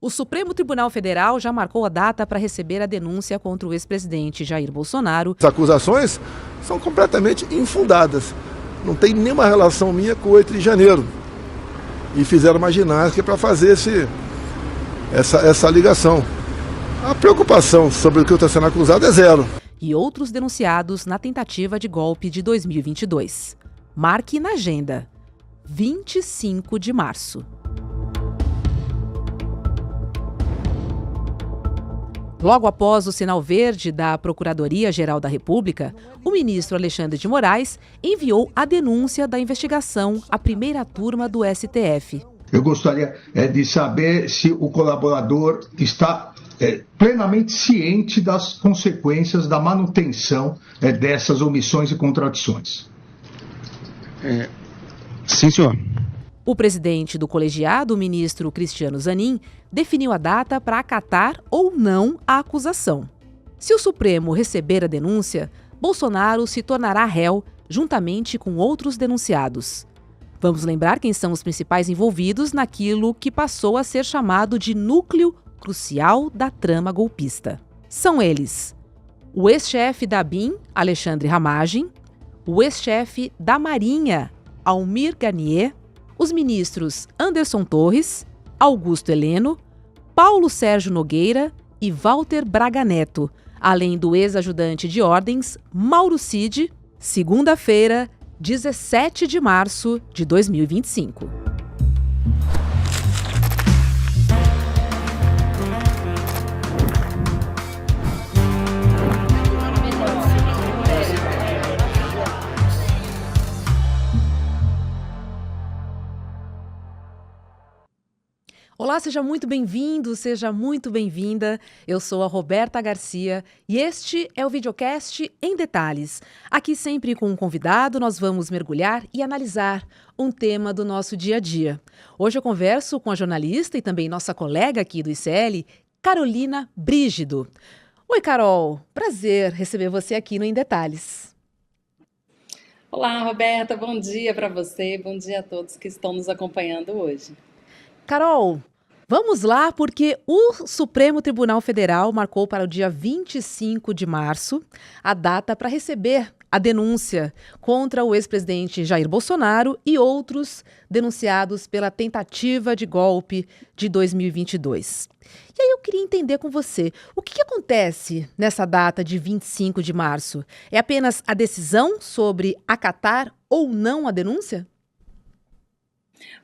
O Supremo Tribunal Federal já marcou a data para receber a denúncia contra o ex-presidente Jair Bolsonaro. As acusações são completamente infundadas. Não tem nenhuma relação minha com o 8 de janeiro. E fizeram uma ginástica para fazer essa ligação. A preocupação sobre o que eu estou sendo acusado é zero. E outros denunciados na tentativa de golpe de 2022. Marque na agenda. 25 de março. Logo após o sinal verde da Procuradoria-Geral da República, o ministro Alexandre de Moraes enviou a denúncia da investigação à primeira turma do STF. Eu gostaria de saber se o colaborador está plenamente ciente das consequências da manutenção dessas omissões e contradições. Sim, senhor. O presidente do colegiado, o ministro Cristiano Zanin, definiu a data para acatar ou não a acusação. Se o Supremo receber a denúncia, Bolsonaro se tornará réu juntamente com outros denunciados. Vamos lembrar quem são os principais envolvidos naquilo que passou a ser chamado de núcleo crucial da trama golpista. São eles: o ex-chefe da ABIN, Alexandre Ramagem, o ex-chefe da Marinha, Almir Garnier, os ministros Anderson Torres, Augusto Heleno, Paulo Sérgio Nogueira e Walter Braga Neto, além do ex-ajudante de ordens Mauro Cid, segunda-feira, 17 de março de 2025. Olá, seja muito bem-vindo, seja muito bem-vinda. Eu sou a Roberta Garcia e este é o videocast Em Detalhes. Aqui sempre com um convidado nós vamos mergulhar e analisar um tema do nosso dia a dia. Hoje eu converso com a jornalista e também nossa colega aqui do ICL, Carolina Brígido. Oi, Carol, prazer receber você aqui no Em Detalhes. Olá, Roberta, bom dia para você, bom dia a todos que estão nos acompanhando hoje. Carol, vamos lá, porque o Supremo Tribunal Federal marcou para o dia 25 de março a data para receber a denúncia contra o ex-presidente Jair Bolsonaro e outros denunciados pela tentativa de golpe de 2022. E aí eu queria entender com você, o que acontece nessa data de 25 de março? É apenas a decisão sobre acatar ou não a denúncia?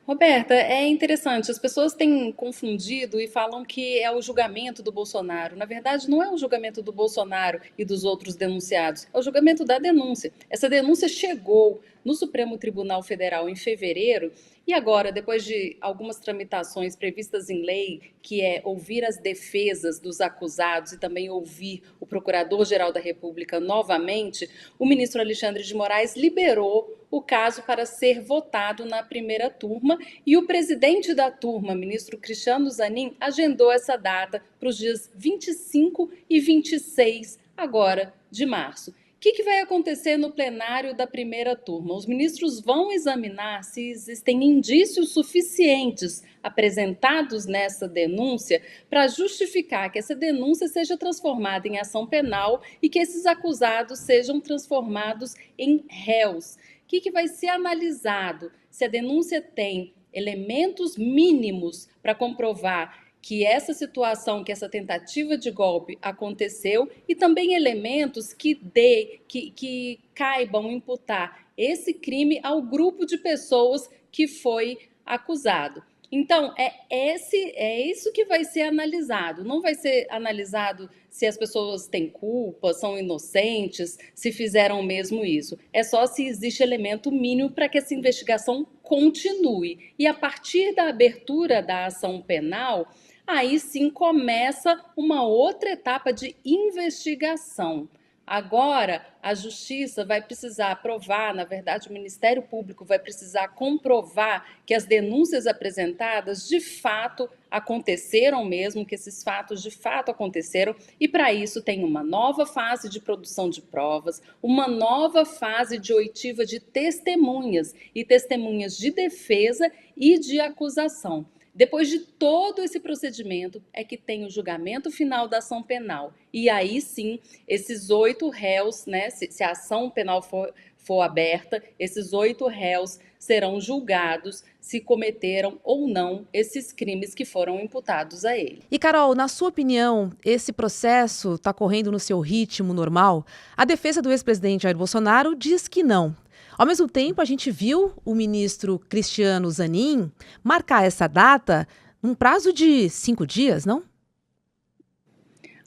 Roberta, é interessante, as pessoas têm confundido e falam que é o julgamento do Bolsonaro. Na verdade, não é o julgamento do Bolsonaro e dos outros denunciados, é o julgamento da denúncia. Essa denúncia chegou no Supremo Tribunal Federal em fevereiro e agora, depois de algumas tramitações previstas em lei, que é ouvir as defesas dos acusados e também ouvir o Procurador-Geral da República novamente, o ministro Alexandre de Moraes liberou o caso para ser votado na primeira turma e o presidente da turma, ministro Cristiano Zanin, agendou essa data para os dias 25 e 26 agora de março. O que vai acontecer no plenário da primeira turma? Os ministros vão examinar se existem indícios suficientes apresentados nessa denúncia para justificar que essa denúncia seja transformada em ação penal e que esses acusados sejam transformados em réus. O que vai ser analisado? Se a denúncia tem elementos mínimos para comprovar que essa situação, que essa tentativa de golpe aconteceu e também elementos que caibam imputar esse crime ao grupo de pessoas que foi acusado. Então, é isso que vai ser analisado. Não vai ser analisado se as pessoas têm culpa, são inocentes, se fizeram mesmo isso. É só se existe elemento mínimo para que essa investigação continue. E a partir da abertura da ação penal, aí sim começa uma outra etapa de investigação. Agora, a Justiça vai precisar provar, na verdade, o Ministério Público vai precisar comprovar que as denúncias apresentadas de fato aconteceram mesmo, que esses fatos de fato aconteceram, e para isso tem uma nova fase de produção de provas, uma nova fase de oitiva de testemunhas, e testemunhas de defesa e de acusação. Depois de todo esse procedimento, é que tem o julgamento final da ação penal. E aí sim, esses 8 réus, né, se a ação penal for aberta, esses 8 réus serão julgados se cometeram ou não esses crimes que foram imputados a ele. E, Carol, na sua opinião, esse processo está correndo no seu ritmo normal? A defesa do ex-presidente Jair Bolsonaro diz que não. Ao mesmo tempo, a gente viu o ministro Cristiano Zanin marcar essa data num prazo de 5 dias, não?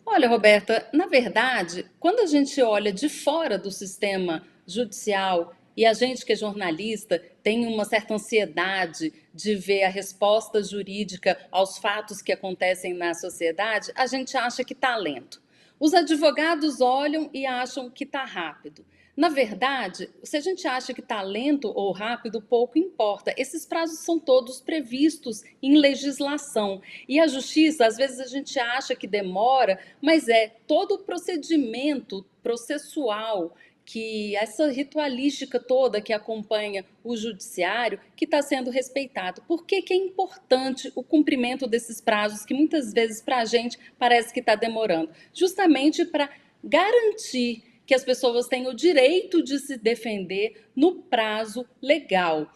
Olha, Roberta, na verdade, quando a gente olha de fora do sistema judicial e a gente que é jornalista tem uma certa ansiedade de ver a resposta jurídica aos fatos que acontecem na sociedade, a gente acha que está lento. Os advogados olham e acham que está rápido. Na verdade, se a gente acha que está lento ou rápido, pouco importa. Esses prazos são todos previstos em legislação. E a justiça, às vezes a gente acha que demora, mas é todo o procedimento processual, que essa ritualística toda que acompanha o judiciário, que está sendo respeitado. Por que é importante o cumprimento desses prazos, que muitas vezes para a gente parece que está demorando? Justamente para garantir que as pessoas têm o direito de se defender no prazo legal.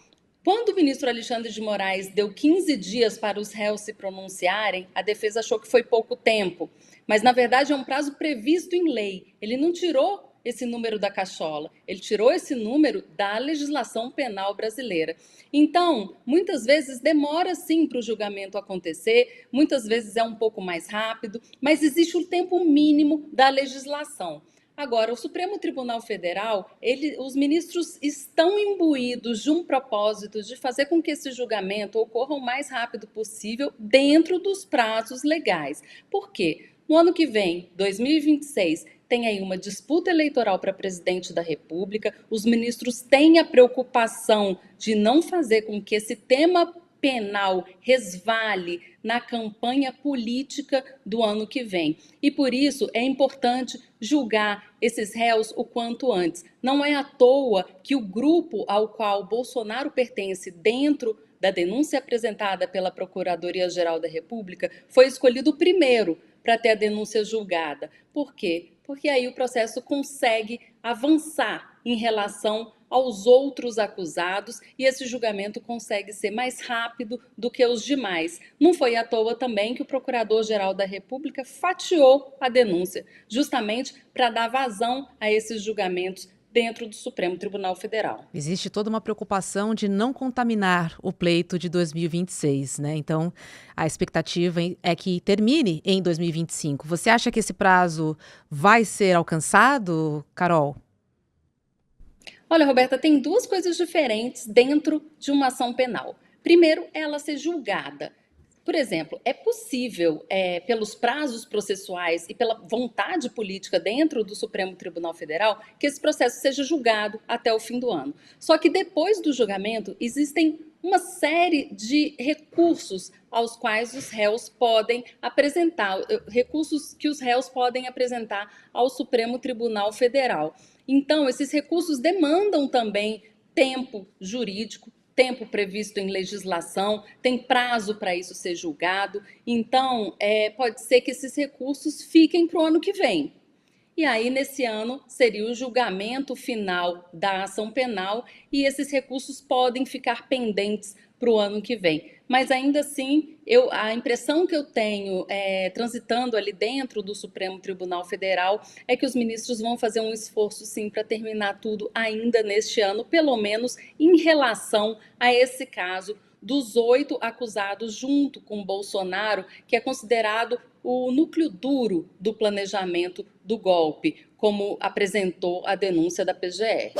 Quando o ministro Alexandre de Moraes deu 15 dias para os réus se pronunciarem, a defesa achou que foi pouco tempo. Mas, na verdade, é um prazo previsto em lei. Ele não tirou esse número da cachola, ele tirou esse número da legislação penal brasileira. Então, muitas vezes demora sim para o julgamento acontecer, muitas vezes é um pouco mais rápido, mas existe o tempo mínimo da legislação. Agora, o Supremo Tribunal Federal, os ministros estão imbuídos de um propósito de fazer com que esse julgamento ocorra o mais rápido possível dentro dos prazos legais. Por quê? No ano que vem, 2026, tem aí uma disputa eleitoral para presidente da República, os ministros têm a preocupação de não fazer com que esse tema penal resvale na campanha política do ano que vem. E por isso é importante julgar esses réus o quanto antes. Não é à toa que o grupo ao qual Bolsonaro pertence dentro da denúncia apresentada pela Procuradoria-Geral da República foi escolhido primeiro para ter a denúncia julgada. Por quê? Porque aí o processo consegue avançar em relação aos outros acusados e esse julgamento consegue ser mais rápido do que os demais. Não foi à toa também que o Procurador-Geral da República fatiou a denúncia, justamente para dar vazão a esses julgamentos dentro do Supremo Tribunal Federal. Existe toda uma preocupação de não contaminar o pleito de 2026, né? Então, a expectativa é que termine em 2025. Você acha que esse prazo vai ser alcançado, Carol? Olha, Roberta, tem duas coisas diferentes dentro de uma ação penal. Primeiro, ela ser julgada. Por exemplo, é possível, pelos prazos processuais e pela vontade política dentro do Supremo Tribunal Federal, que esse processo seja julgado até o fim do ano. Só que depois do julgamento, existem uma série de recursos aos quais os réus podem apresentar, recursos que os réus podem apresentar ao Supremo Tribunal Federal. Então, esses recursos demandam também tempo jurídico, tempo previsto em legislação, tem prazo para isso ser julgado. Então, pode ser que esses recursos fiquem para o ano que vem. E aí, nesse ano, seria o julgamento final da ação penal e esses recursos podem ficar pendentes para o ano que vem. Mas, ainda assim, a impressão que eu tenho, transitando ali dentro do Supremo Tribunal Federal, é que os ministros vão fazer um esforço, sim, para terminar tudo ainda neste ano, pelo menos em relação a esse caso dos 8 acusados junto com Bolsonaro, que é considerado o núcleo duro do planejamento do golpe, como apresentou a denúncia da PGR.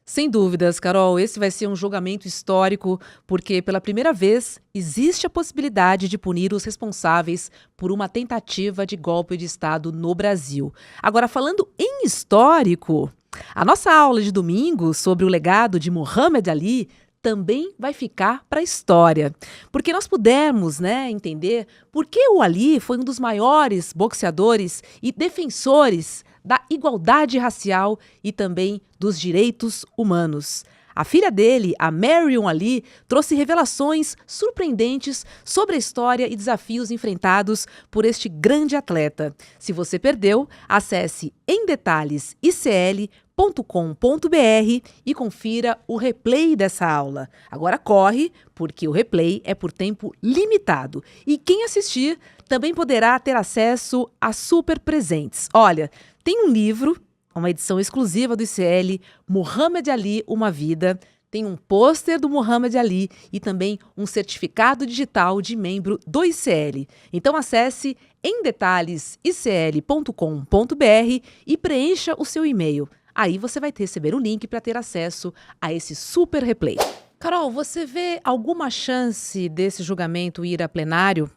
Sem dúvidas, Carol, esse vai ser um julgamento histórico, porque pela primeira vez existe a possibilidade de punir os responsáveis por uma tentativa de golpe de Estado no Brasil. Agora, falando em histórico, a nossa aula de domingo sobre o legado de Muhammad Ali também vai ficar para a história, porque nós pudemos, entender por que o Ali foi um dos maiores boxeadores e defensores da igualdade racial e também dos direitos humanos. A filha dele, a Marion Ali, trouxe revelações surpreendentes sobre a história e desafios enfrentados por este grande atleta. Se você perdeu, acesse emdetalhesicl.com.br e confira o replay dessa aula. Agora corre, porque o replay é por tempo limitado. E quem assistir também poderá ter acesso a super presentes. Olha, tem um livro, uma edição exclusiva do ICL, Muhammad Ali, Uma Vida. Tem um pôster do Muhammad Ali e também um certificado digital de membro do ICL. Então acesse emdetalhesicl.com.br e preencha o seu e-mail. Aí você vai receber o link para ter acesso a esse super replay. Carol, você vê alguma chance desse julgamento ir a plenário?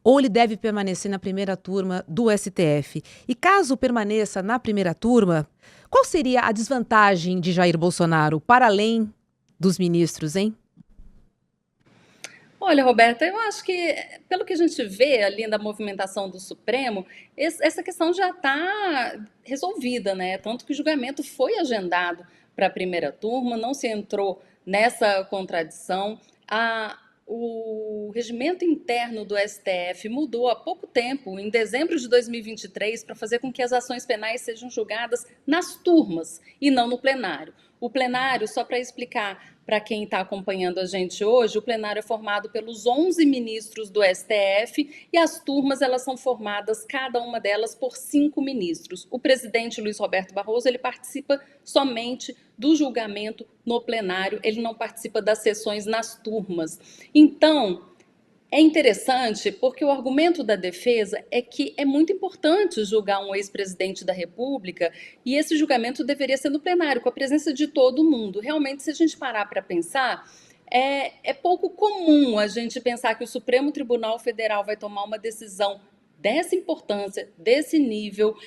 Ou ele deve permanecer na primeira turma do STF? E caso permaneça na primeira turma, qual seria a desvantagem de Jair Bolsonaro para além dos ministros, hein? Olha, Roberta, eu acho que, pelo que a gente vê ali da movimentação do Supremo, essa questão já está resolvida, né? Tanto que o julgamento foi agendado para a primeira turma, não se entrou nessa contradição. O regimento interno do STF mudou há pouco tempo, em dezembro de 2023, para fazer com que as ações penais sejam julgadas nas turmas e não no plenário. O plenário, só para explicar para quem está acompanhando a gente hoje, o plenário é formado pelos 11 ministros do STF e as turmas elas são formadas, cada uma delas, por 5 ministros. O presidente Luiz Roberto Barroso ele participa somente do julgamento no plenário, ele não participa das sessões nas turmas. Então, é interessante porque o argumento da defesa é que é muito importante julgar um ex-presidente da República e esse julgamento deveria ser no plenário, com a presença de todo mundo. Realmente, se a gente parar para pensar, é pouco comum a gente pensar que o Supremo Tribunal Federal vai tomar uma decisão dessa importância, desse nível.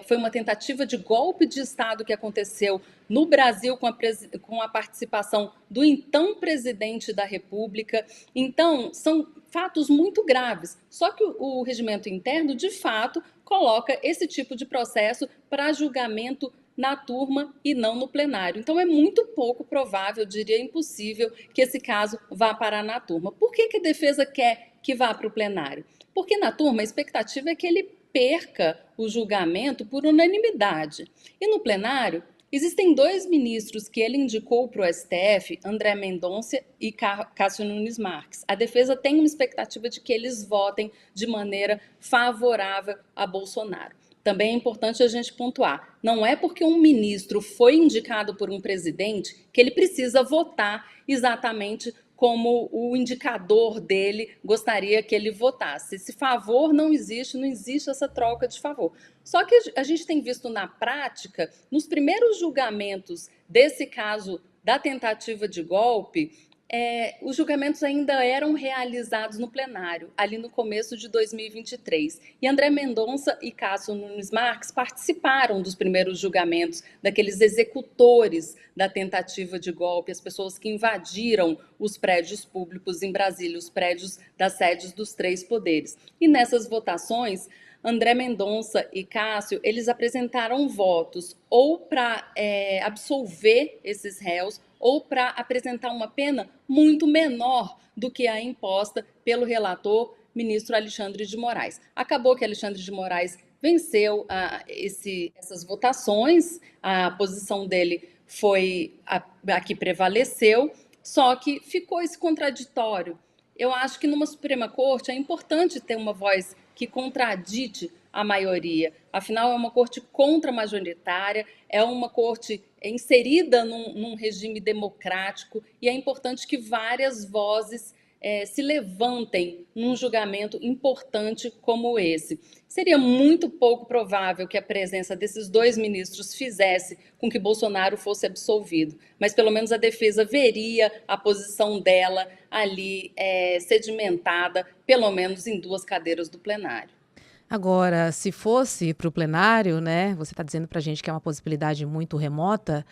Foi uma tentativa de golpe de Estado que aconteceu no Brasil com a participação do então presidente da República. Então, são fatos muito graves. Só que o regimento interno, de fato, coloca esse tipo de processo para julgamento na turma e não no plenário. Então, é muito pouco provável, eu diria impossível, que esse caso vá parar na turma. Por que a defesa quer que vá para o plenário? Porque na turma a expectativa é que ele perca o julgamento por unanimidade. E no plenário, existem 2 ministros que ele indicou para o STF, André Mendonça e Cássio Nunes Marques. A defesa tem uma expectativa de que eles votem de maneira favorável a Bolsonaro. Também é importante a gente pontuar, não é porque um ministro foi indicado por um presidente que ele precisa votar exatamente como o indicador dele gostaria que ele votasse. Esse favor não existe essa troca de favor. Só que a gente tem visto na prática, nos primeiros julgamentos desse caso da tentativa de golpe, os julgamentos ainda eram realizados no plenário, ali no começo de 2023. E André Mendonça e Cássio Nunes Marques participaram dos primeiros julgamentos, daqueles executores da tentativa de golpe, as pessoas que invadiram os prédios públicos em Brasília, os prédios das sedes dos 3 poderes. E nessas votações, André Mendonça e Cássio, eles apresentaram votos ou para absolver esses réus ou para apresentar uma pena muito menor do que a imposta pelo relator, ministro Alexandre de Moraes. Acabou que Alexandre de Moraes venceu essas votações, a posição dele foi a que prevaleceu, só que ficou esse contraditório. Eu acho que numa Suprema Corte é importante ter uma voz que contradite a maioria. Afinal, é uma corte contra-majoritária, é uma corte inserida num regime democrático e é importante que várias vozes se levantem num julgamento importante como esse. Seria muito pouco provável que a presença desses 2 ministros fizesse com que Bolsonaro fosse absolvido, mas pelo menos a defesa veria a posição dela ali sedimentada, pelo menos em 2 cadeiras do plenário. Agora, se fosse para o plenário, né, você está dizendo para a gente que é uma possibilidade muito remota,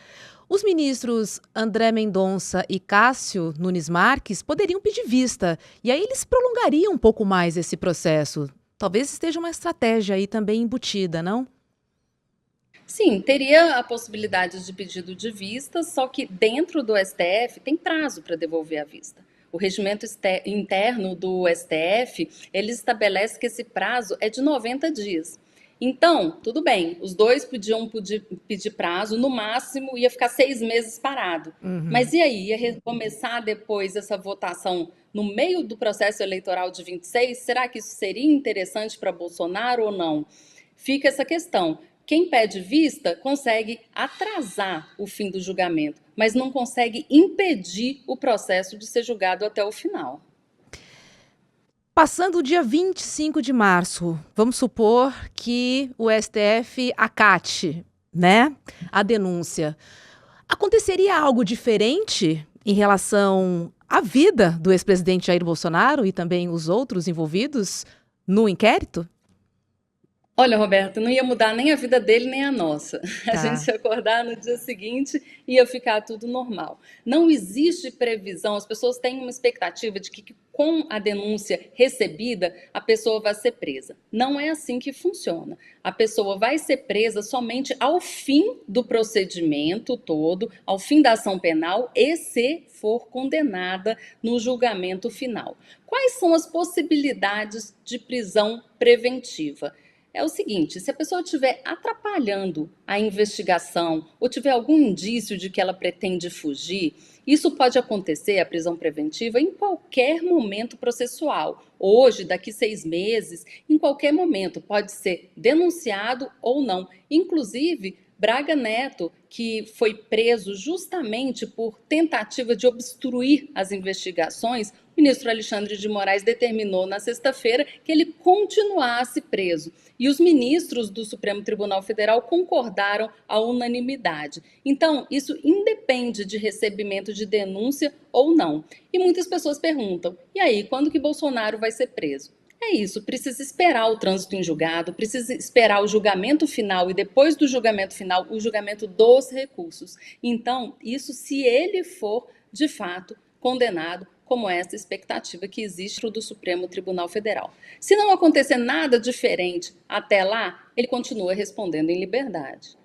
os ministros André Mendonça e Cássio Nunes Marques poderiam pedir vista, e aí eles prolongariam um pouco mais esse processo. Talvez esteja uma estratégia aí também embutida, não? Sim, teria a possibilidade de pedido de vista, só que dentro do STF tem prazo para devolver a vista. O regimento interno do STF, ele estabelece que esse prazo é de 90 dias. Então, tudo bem, os dois podiam pedir prazo, no máximo ia ficar 6 meses parado. Mas e aí, ia recomeçar depois essa votação no meio do processo eleitoral de 26? Será que isso seria interessante para Bolsonaro ou não? Fica essa questão. Quem pede vista consegue atrasar o fim do julgamento, mas não consegue impedir o processo de ser julgado até o final. Passando o dia 25 de março, vamos supor que o STF acate, né, a denúncia. Aconteceria algo diferente em relação à vida do ex-presidente Jair Bolsonaro e também os outros envolvidos no inquérito? Olha, Roberto, não ia mudar nem a vida dele nem a nossa. A gente ia acordar no dia seguinte e ia ficar tudo normal. Não existe previsão, as pessoas têm uma expectativa de que com a denúncia recebida, a pessoa vai ser presa. Não é assim que funciona. A pessoa vai ser presa somente ao fim do procedimento todo, ao fim da ação penal e se for condenada no julgamento final. Quais são as possibilidades de prisão preventiva? É o seguinte, se a pessoa estiver atrapalhando a investigação ou tiver algum indício de que ela pretende fugir, isso pode acontecer, a prisão preventiva, em qualquer momento processual. Hoje, daqui 6 meses, em qualquer momento, pode ser denunciado ou não. Inclusive, Braga Neto, que foi preso justamente por tentativa de obstruir as investigações, o ministro Alexandre de Moraes determinou na sexta-feira que ele continuasse preso. E os ministros do Supremo Tribunal Federal concordaram à unanimidade. Então, isso independe de recebimento de denúncia ou não. E muitas pessoas perguntam, e aí, quando que Bolsonaro vai ser preso? É isso, precisa esperar o trânsito em julgado, precisa esperar o julgamento final e depois do julgamento final, o julgamento dos recursos. Então, isso se ele for, de fato, condenado, como essa expectativa que existe do Supremo Tribunal Federal. Se não acontecer nada diferente até lá, ele continua respondendo em liberdade.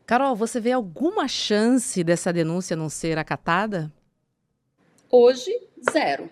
Carol, você vê alguma chance dessa denúncia não ser acatada? Hoje, zero.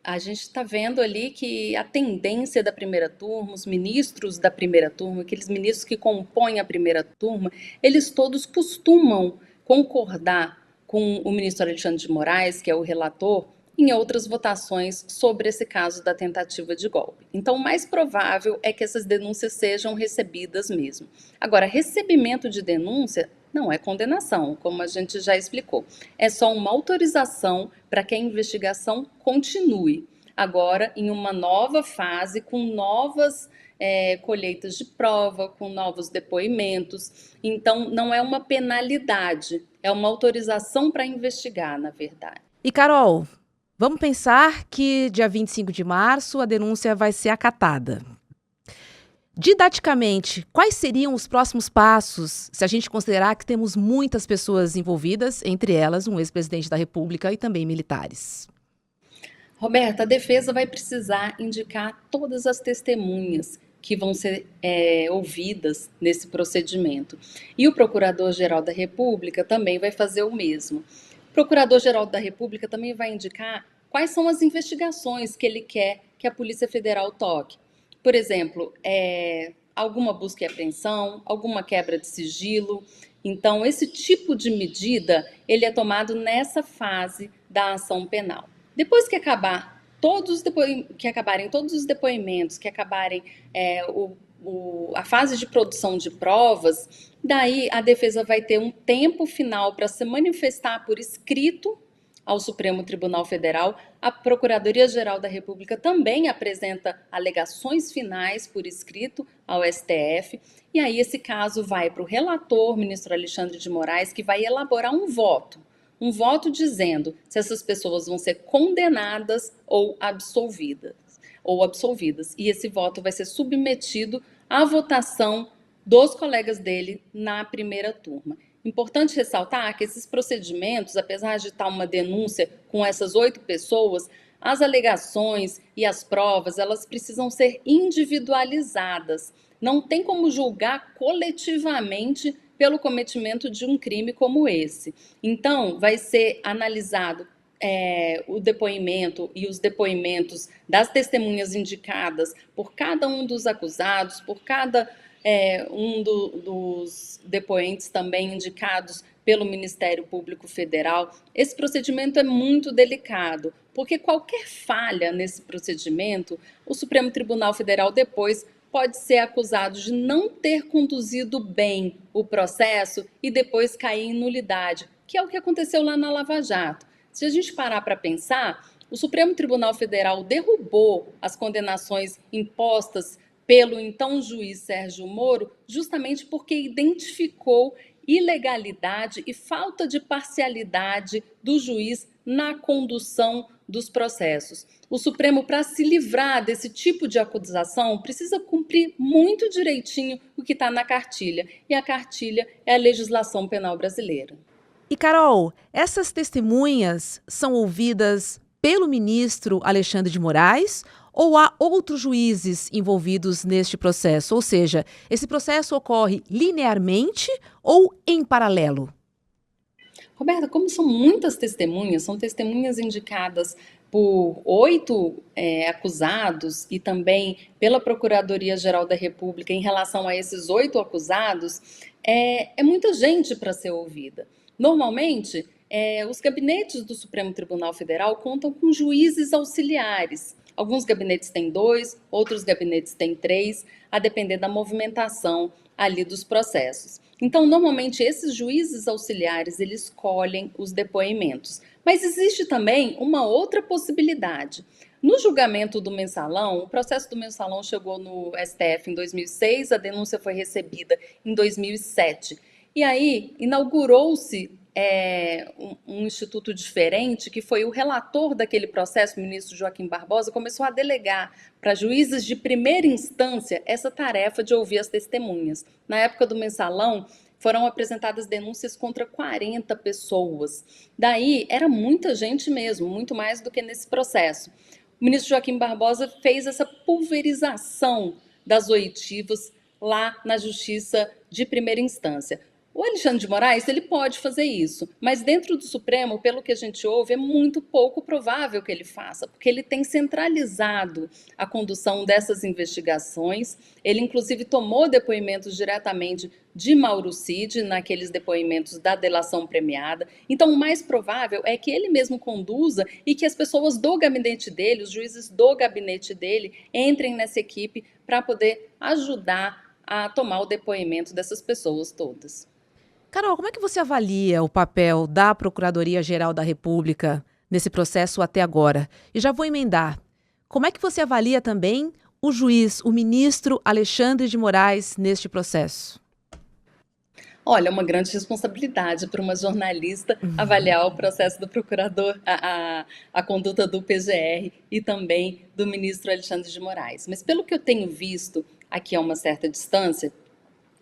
A gente está vendo ali que a tendência da primeira turma, os ministros da primeira turma, aqueles ministros que compõem a primeira turma, eles todos costumam concordar com o ministro Alexandre de Moraes, que é o relator, em outras votações sobre esse caso da tentativa de golpe. Então, o mais provável é que essas denúncias sejam recebidas mesmo. Agora, recebimento de denúncia não é condenação, como a gente já explicou. É só uma autorização para que a investigação continue. Agora, em uma nova fase, com novas colheitas de prova, com novos depoimentos. Então, não é uma penalidade, é uma autorização para investigar, na verdade. E, Carol, vamos pensar que dia 25 de março a denúncia vai ser acatada. Didaticamente, quais seriam os próximos passos se a gente considerar que temos muitas pessoas envolvidas, entre elas um ex-presidente da República e também militares? Roberta, a defesa vai precisar indicar todas as testemunhas que vão ser ouvidas nesse procedimento. E o Procurador-Geral da República também vai fazer o mesmo. O Procurador-Geral da República também vai indicar quais são as investigações que ele quer que a Polícia Federal toque. Por exemplo, alguma busca e apreensão, alguma quebra de sigilo. Então, esse tipo de medida, ele é tomado nessa fase da ação penal. Depois que acabarem todos os depoimentos, que acabarem a fase de produção de provas, daí a defesa vai ter um tempo final para se manifestar por escrito ao Supremo Tribunal Federal. A Procuradoria-Geral da República também apresenta alegações finais por escrito ao STF, e aí esse caso vai para o relator, ministro Alexandre de Moraes, que vai elaborar um voto dizendo se essas pessoas vão ser condenadas ou absolvidas. E esse voto vai ser submetido à votação dos colegas dele na primeira turma. Importante ressaltar que esses procedimentos, apesar de estar uma denúncia com essas 8 pessoas, As alegações e as provas, elas precisam ser individualizadas. Não tem como julgar coletivamente pelo cometimento de um crime como esse. Então, vai ser analisado o depoimento e os depoimentos das testemunhas indicadas por cada um dos acusados, por cada dos depoentes também indicados pelo Ministério Público Federal. Esse procedimento é muito delicado, porque qualquer falha nesse procedimento, o Supremo Tribunal Federal depois pode ser acusado de não ter conduzido bem o processo e depois cair em nulidade, que é o que aconteceu lá na Lava Jato. Se a gente parar para pensar, o Supremo Tribunal Federal derrubou as condenações impostas pelo então juiz Sérgio Moro, justamente porque identificou ilegalidade e falta de parcialidade do juiz na condução dos processos. O Supremo, para se livrar desse tipo de acusação, precisa cumprir muito direitinho o que está na cartilha. E a cartilha é a legislação penal brasileira. E, Carol, essas testemunhas são ouvidas pelo ministro Alexandre de Moraes ou há outros juízes envolvidos neste processo? Ou seja, esse processo ocorre linearmente ou em paralelo? Roberta, como são muitas testemunhas, são testemunhas indicadas por 8 acusados e também pela Procuradoria-Geral da República em relação a esses 8 acusados, é muita gente para ser ouvida. Normalmente, os gabinetes do Supremo Tribunal Federal contam com juízes auxiliares. Alguns gabinetes têm 2, outros gabinetes têm 3, a depender da movimentação ali dos processos. Então, normalmente, esses juízes auxiliares, eles colhem os depoimentos. Mas existe também uma outra possibilidade. No julgamento do mensalão, o processo do mensalão chegou no STF em 2006, a denúncia foi recebida em 2007. E aí, inaugurou-se um instituto diferente, que foi o relator daquele processo, o ministro Joaquim Barbosa, começou a delegar para juízes de primeira instância essa tarefa de ouvir as testemunhas. Na época do mensalão, foram apresentadas denúncias contra 40 pessoas. Daí, era muita gente mesmo, muito mais do que nesse processo. O ministro Joaquim Barbosa fez essa pulverização das oitivas lá na Justiça de primeira instância. O Alexandre de Moraes, ele pode fazer isso, mas dentro do Supremo, pelo que a gente ouve, é muito pouco provável que ele faça, porque ele tem centralizado a condução dessas investigações. Ele, inclusive, tomou depoimentos diretamente de Mauro Cid, naqueles depoimentos da delação premiada. Então, o mais provável é que ele mesmo conduza e que as pessoas do gabinete dele, os juízes do gabinete dele, entrem nessa equipe para poder ajudar a tomar o depoimento dessas pessoas todas. Carol, como é que você avalia o papel da Procuradoria-Geral da República nesse processo até agora? E já vou emendar. Como é que você avalia também o juiz, o ministro Alexandre de Moraes, neste processo? Olha, é uma grande responsabilidade para uma jornalista avaliar o processo do procurador, a conduta do PGR e também do ministro Alexandre de Moraes. Mas pelo que eu tenho visto aqui a uma certa distância,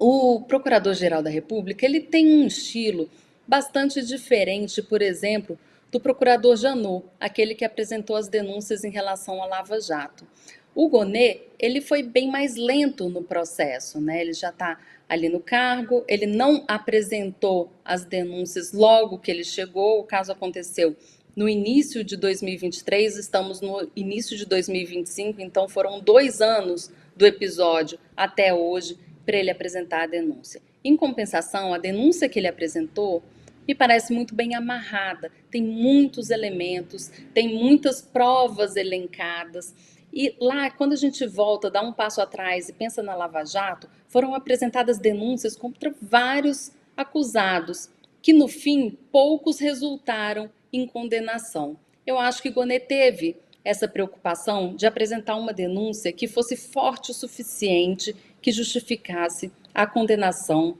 o Procurador-Geral da República, ele tem um estilo bastante diferente, por exemplo, do Procurador Janot, aquele que apresentou as denúncias em relação à Lava Jato. O Gonê, ele foi bem mais lento no processo, né? Ele já está ali no cargo, ele não apresentou as denúncias logo que ele chegou, o caso aconteceu no início de 2023, estamos no início de 2025, então foram 2 anos do episódio até hoje, para ele apresentar a denúncia. Em compensação, a denúncia que ele apresentou me parece muito bem amarrada, tem muitos elementos, tem muitas provas elencadas, e lá, quando a gente volta, dá um passo atrás e pensa na Lava Jato, foram apresentadas denúncias contra vários acusados, que no fim, poucos resultaram em condenação. Eu acho que Gonê teve essa preocupação de apresentar uma denúncia que fosse forte o suficiente, que justificasse a condenação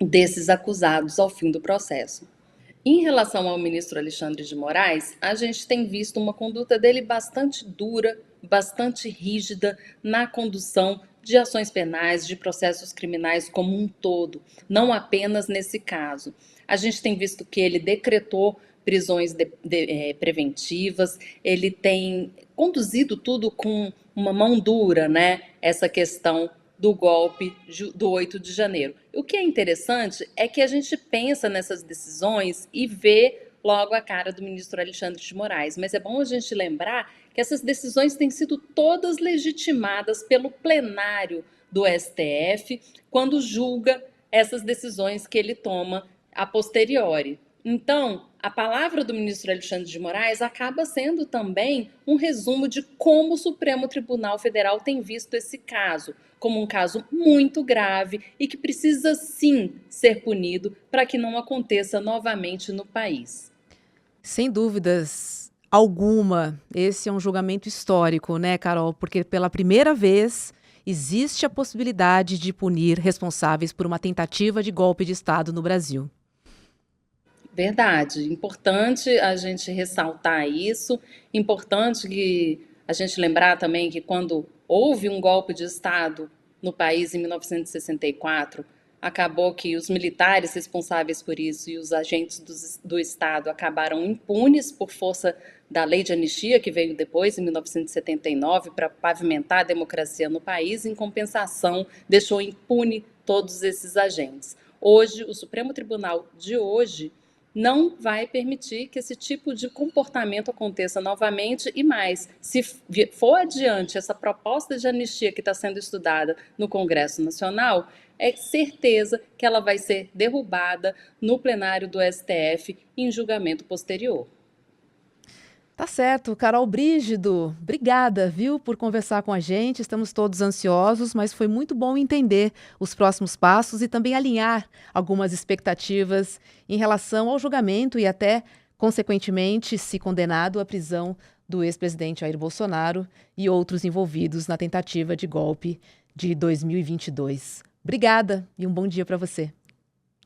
desses acusados ao fim do processo. Em relação ao ministro Alexandre de Moraes, a gente tem visto uma conduta dele bastante dura, bastante rígida na condução de ações penais, de processos criminais como um todo, não apenas nesse caso. A gente tem visto que ele decretou prisões preventivas, ele tem conduzido tudo com uma mão dura, né? Essa questão do golpe do 8 de janeiro. O que é interessante é que a gente pensa nessas decisões e vê logo a cara do ministro Alexandre de Moraes, mas é bom a gente lembrar que essas decisões têm sido todas legitimadas pelo plenário do STF quando julga essas decisões que ele toma a posteriori. Então, a palavra do ministro Alexandre de Moraes acaba sendo também um resumo de como o Supremo Tribunal Federal tem visto esse caso, como um caso muito grave e que precisa sim ser punido para que não aconteça novamente no país. Sem dúvidas alguma, esse é um julgamento histórico, né, Carol? Porque pela primeira vez existe a possibilidade de punir responsáveis por uma tentativa de golpe de Estado no Brasil. Verdade. Importante a gente ressaltar isso. Importante que a gente lembrar também que quando houve um golpe de Estado no país em 1964, acabou que os militares responsáveis por isso e os agentes do Estado acabaram impunes por força da lei de anistia, que veio depois, em 1979, para pavimentar a democracia no país. Em compensação, deixou impune todos esses agentes. Hoje, o Supremo Tribunal de hoje não vai permitir que esse tipo de comportamento aconteça novamente e mais, se for adiante essa proposta de anistia que está sendo estudada no Congresso Nacional, é certeza que ela vai ser derrubada no plenário do STF em julgamento posterior. Tá certo, Carol Brígido, obrigada, viu, por conversar com a gente. Estamos todos ansiosos, mas foi muito bom entender os próximos passos e também alinhar algumas expectativas em relação ao julgamento e até, consequentemente, se condenado, à prisão do ex-presidente Jair Bolsonaro e outros envolvidos na tentativa de golpe de 2022. Obrigada e um bom dia para você.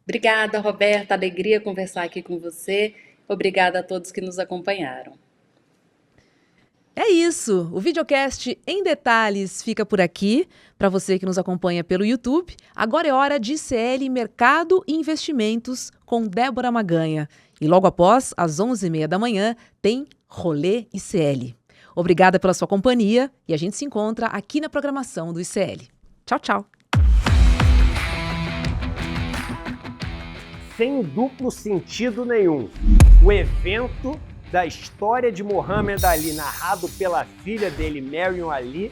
Obrigada, Roberta. Alegria conversar aqui com você. Obrigada a todos que nos acompanharam. É isso, o videocast em detalhes fica por aqui. Para você que nos acompanha pelo YouTube, agora é hora de ICL Mercado e Investimentos com Débora Maganha. E logo após, às 11h30 da manhã, tem Rolê ICL. Obrigada pela sua companhia e a gente se encontra aqui na programação do ICL. Tchau, tchau. Sem duplo sentido nenhum, o evento da história de Muhammad Ali, narrado pela filha dele, Maryam Ali,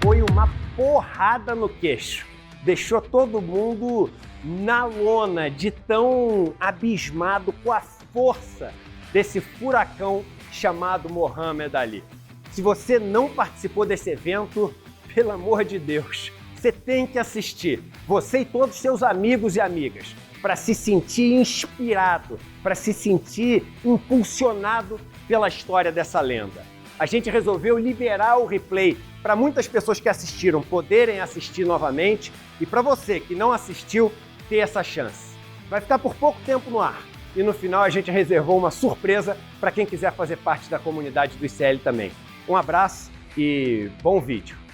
foi uma porrada no queixo. Deixou todo mundo na lona, de tão abismado com a força desse furacão chamado Muhammad Ali. Se você não participou desse evento, pelo amor de Deus, você tem que assistir. Você e todos os seus amigos e amigas, para se sentir inspirado, para se sentir impulsionado pela história dessa lenda. A gente resolveu liberar o replay para muitas pessoas que assistiram poderem assistir novamente e para você que não assistiu ter essa chance. Vai ficar por pouco tempo no ar e no final a gente reservou uma surpresa para quem quiser fazer parte da comunidade do ICL também. Um abraço e bom vídeo!